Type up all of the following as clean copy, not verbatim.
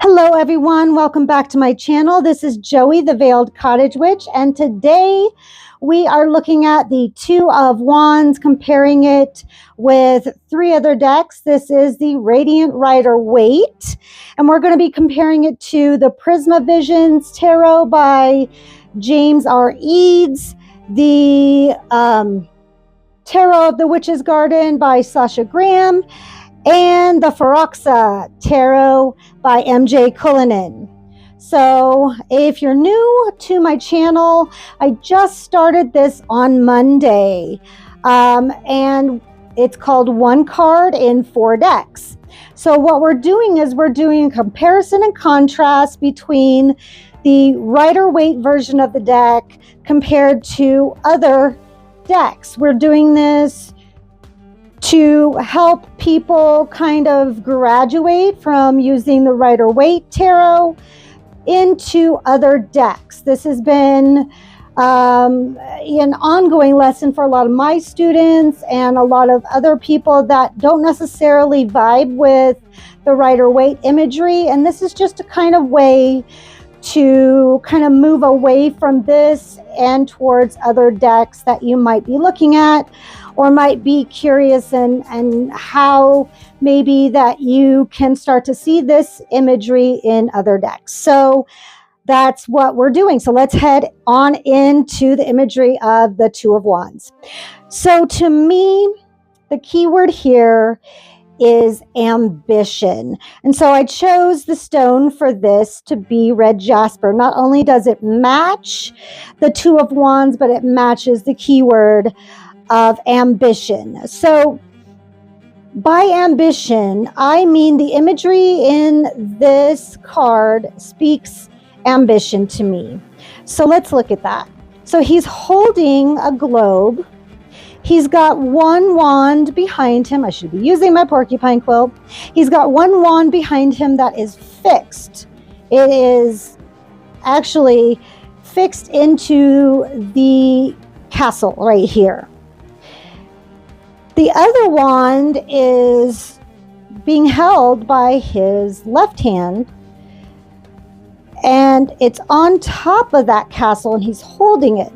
Hello everyone, welcome back to my channel. This is Joey, the Veiled Cottage Witch, and today we are looking at the Two of Wands, comparing it with three other decks. This is the Radiant Rider-Waite, and we're going to be comparing it to the Prisma Visions Tarot by James R. Eads, the Tarot of the Witch's Garden by Sasha Graham, and the Forhaxa Tarot by MJ Cuillinane. So if you're new to my channel, I just started this on Monday, and it's called One Card in 4 Decks. So what we're doing is we're doing a comparison and contrast between the Rider-Waite version of the deck compared to other decks. We're doing this to help people kind of graduate from using the Rider-Waite Tarot into other decks. This has been an ongoing lesson for a lot of my students and a lot of other people that don't necessarily vibe with the Rider-Waite imagery. And this is just a kind of way to kind of move away from this and towards other decks that you might be looking at, or might be curious and how maybe that you can start to see this imagery in other decks. So that's what we're doing. So let's head on into the imagery of the Two of Wands. So to me, the key word here is ambition. And so I chose the stone for this to be red jasper. Not only does it match the Two of Wands, but it matches the keyword of ambition. So by ambition, I mean the imagery in this card speaks ambition to me. So let's look at that. So he's holding a globe. He's got one wand behind him. I should be using my porcupine quill. He's got one wand behind him that is fixed. It is actually fixed into the castle right here. The other wand is being held by his left hand, and it's on top of that castle, and he's holding it.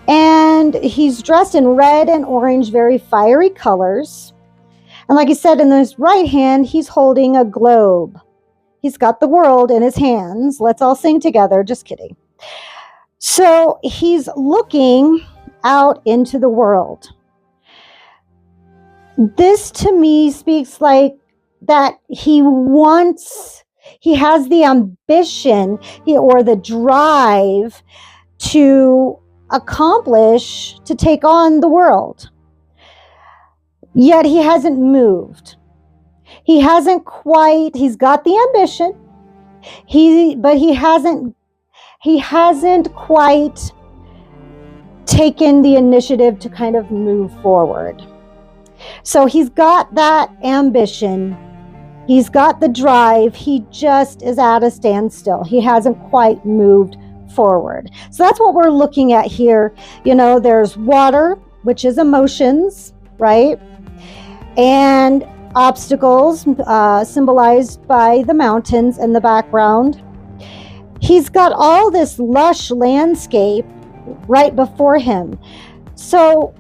And he's dressed in red and orange, very fiery colors. And like I said, in his right hand, he's holding a globe. He's got the world in his hands. Let's all sing together. Just kidding. So he's looking out into the world. This to me speaks like that he has the ambition or the drive to accomplish, to take on the world. Yet he hasn't moved. He's got the ambition, but he hasn't quite taken the initiative to kind of move forward. So he's got that ambition. He's got the drive. He just is at a standstill. He hasn't quite moved forward. So that's what we're looking at here. You know, there's water, which is emotions, right? And obstacles, symbolized by the mountains in the background. He's got all this lush landscape right before him. So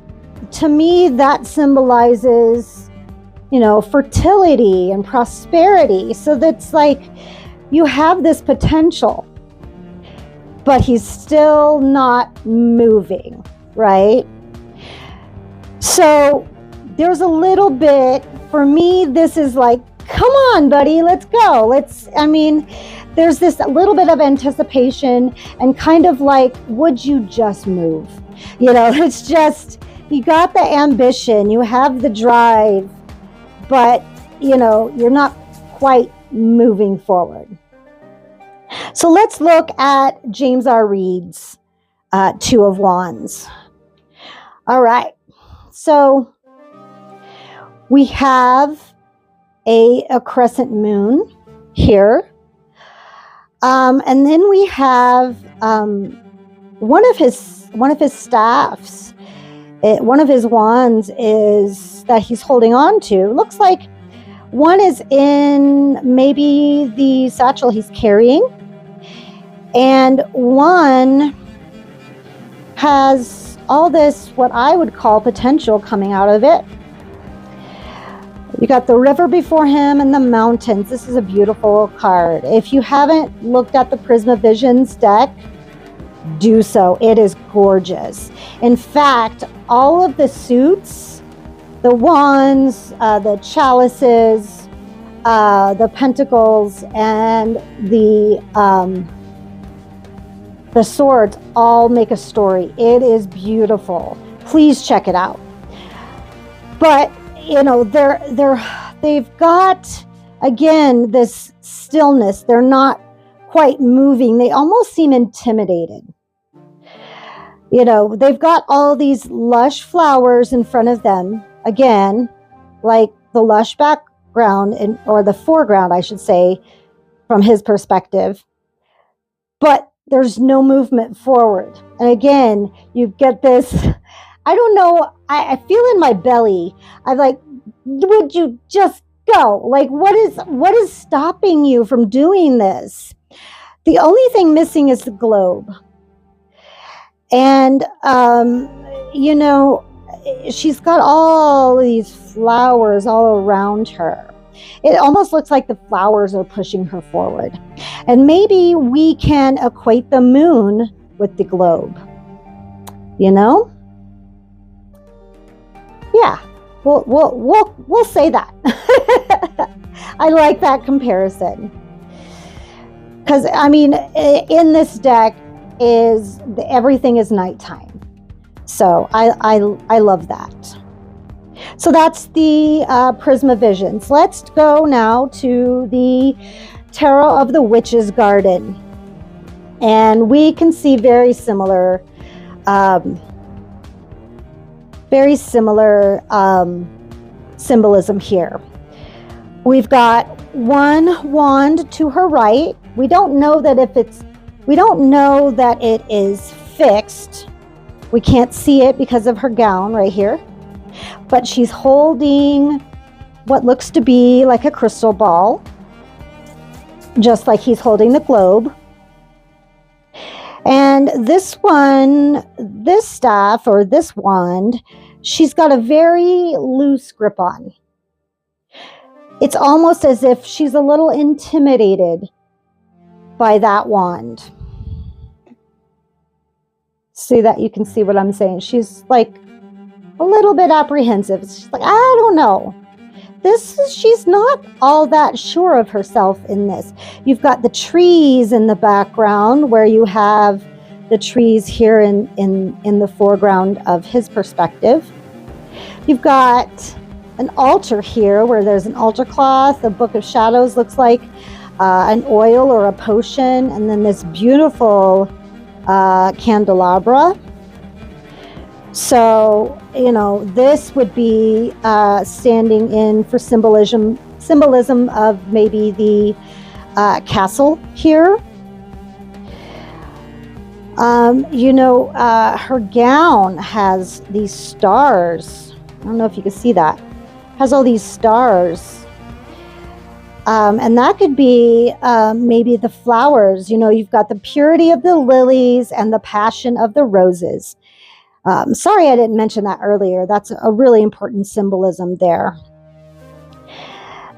to me, that symbolizes, you know, fertility and prosperity. So that's like you have this potential, but he's still not moving, right? So there's a little bit, for me, this is like, come on, buddy, let's go. There's this little bit of anticipation and kind of like, would you just move? You know, it's just, you got the ambition, you have the drive, but, you know, you're not quite moving forward. So let's look at James R. Reed's Two of Wands. All right. So we have a crescent moon here. And then we have one of his staffs. One of his wands is that he's holding on to. Looks like One is in maybe the satchel he's carrying, and one has all this, what I would call potential coming out of it. You got the river before him and the mountains. This is a beautiful card. If you haven't looked at the Prisma Visions deck, do so. It is gorgeous. In fact, all of the suits, the wands, the chalices, the pentacles, and the swords all make a story. It is beautiful. Please check it out. But you know, they've got, again, this stillness. They're not quite moving. They almost seem intimidated. You know, they've got all these lush flowers in front of them. Again, like the lush background, or the foreground, I should say, from his perspective. But there's no movement forward. And again, you get this, I don't know, I feel in my belly. I'm like, would you just go? Like, what is stopping you from doing this? The only thing missing is the globe. And, you know, she's got all these flowers all around her. It almost looks like the flowers are pushing her forward. And maybe we can equate the moon with the globe, you know? Yeah, we'll say that. I like that comparison. Because, I mean, in this deck everything is nighttime. So I love that. So that's the Prisma Visions. Let's go now to the Tarot of the Witch's Garden. And we can see very similar symbolism here. We've got one wand to her right. We don't know that it is fixed. We can't see it because of her gown right here. But she's holding what looks to be like a crystal ball, just like he's holding the globe. And this one, this staff or this wand, she's got a very loose grip on. It's almost as if she's a little intimidated by that wand. See that? You can see what I'm saying. She's like a little bit apprehensive. She's like, I don't know. She's not all that sure of herself in this. You've got the trees in the background, where you have the trees here in the foreground of his perspective. You've got an altar here where there's an altar cloth, a book of shadows, looks like an oil or a potion, and then this beautiful candelabra. So, you know, this would be standing in for symbolism of maybe the castle here. You know, her gown has these stars. I don't know if you can see that. Has all these stars. And that could be maybe the flowers. You know, you've got the purity of the lilies and the passion of the roses. Sorry I didn't mention that earlier. That's a really important symbolism there.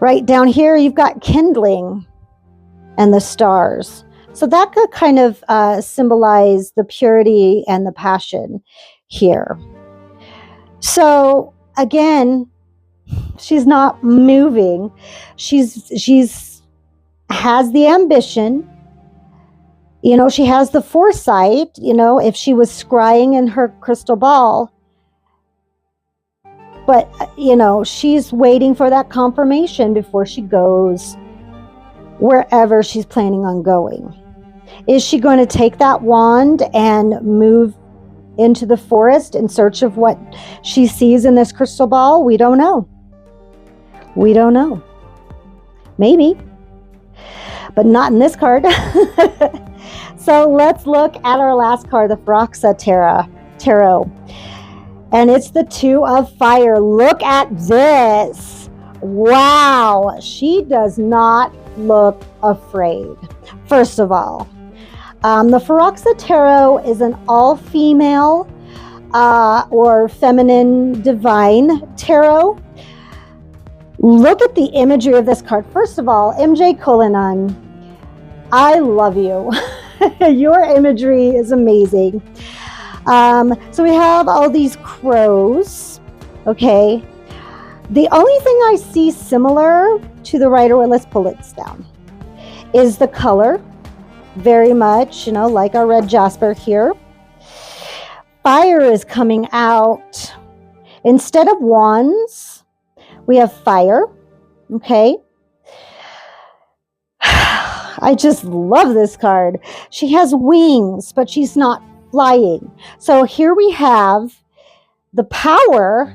Right down here, you've got kindling and the stars. So that could kind of symbolize the purity and the passion here. So again, she's not moving. She's has the ambition. You know, she has the foresight, you know, if she was scrying in her crystal ball. But, you know, she's waiting for that confirmation before she goes wherever she's planning on going. Is she going to take that wand and move into the forest in search of what she sees in this crystal ball? We don't know. We don't know. Maybe. But not in this card. So let's look at our last card, the Forhaxa Tarot. And it's the Two of Fire. Look at this. Wow, she does not look afraid. First of all, the Forhaxa Tarot is an all-female or feminine divine tarot. Look at the imagery of this card. First of all, MJ Cuillinane, I love you. Your imagery is amazing. So we have all these crows, okay? The only thing I see similar to the Rider-Waite, let's pull it down, is the color. Very much, you know, like our red jasper here. Fire is coming out. Instead of wands, we have fire, okay? I just love this card. She has wings, but she's not flying. So here we have the power,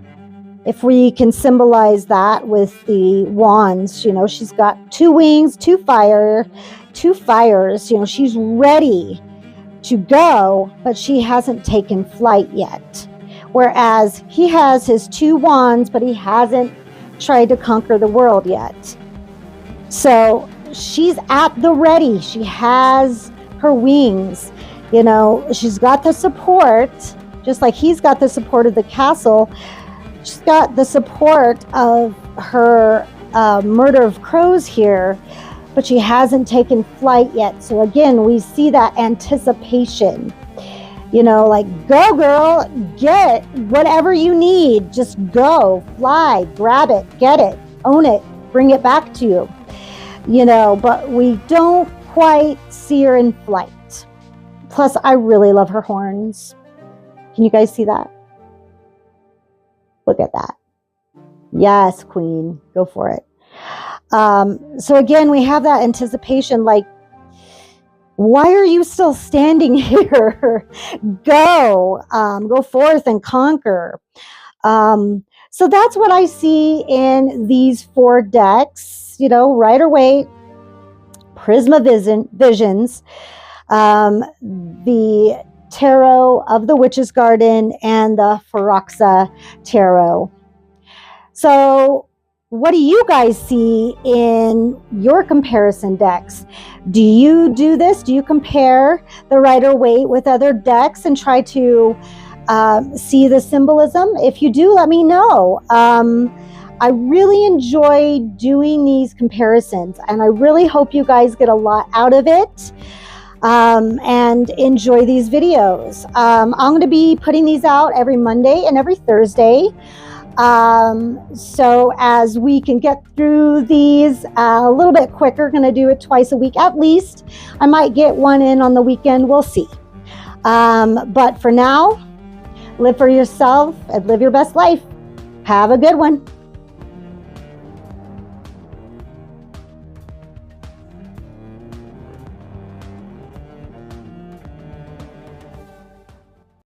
if we can symbolize that with the wands. You know, she's got 2 wings, 2 fires. You know, she's ready to go, but she hasn't taken flight yet. Whereas he has his 2 wands, but he hasn't tried to conquer the world yet. So she's at the ready. She has her wings. You know, she's got the support, just like he's got the support of the castle. She's got the support of her murder of crows here, but she hasn't taken flight yet. So again, we see that anticipation. You know, like, go girl, get whatever you need. Just go, fly, grab it, get it, own it, bring it back to you. You know, but we don't quite see her in flight. Plus, I really love her horns. Can you guys see that? Look at that. Yes, queen, go for it. So again, we have that anticipation, like, why are you still standing here? Go forth and conquer. So that's what I see in these 4 decks, you know, Rider-Waite, Prisma Visions, the Tarot of the Witch's Garden, and the Forhaxa Tarot. So what do you guys see in your comparison decks? Do you do this? Do you compare the Rider-Waite with other decks and try to see the symbolism? If you do, let me know. I really enjoy doing these comparisons, and I really hope you guys get a lot out of it and enjoy these videos. I'm going to be putting these out every Monday and every Thursday. So as we can get through these a little bit quicker, going to do it twice a week at least. I might get one in on the weekend. We'll see. But for now, live for yourself and live your best life. Have a good one.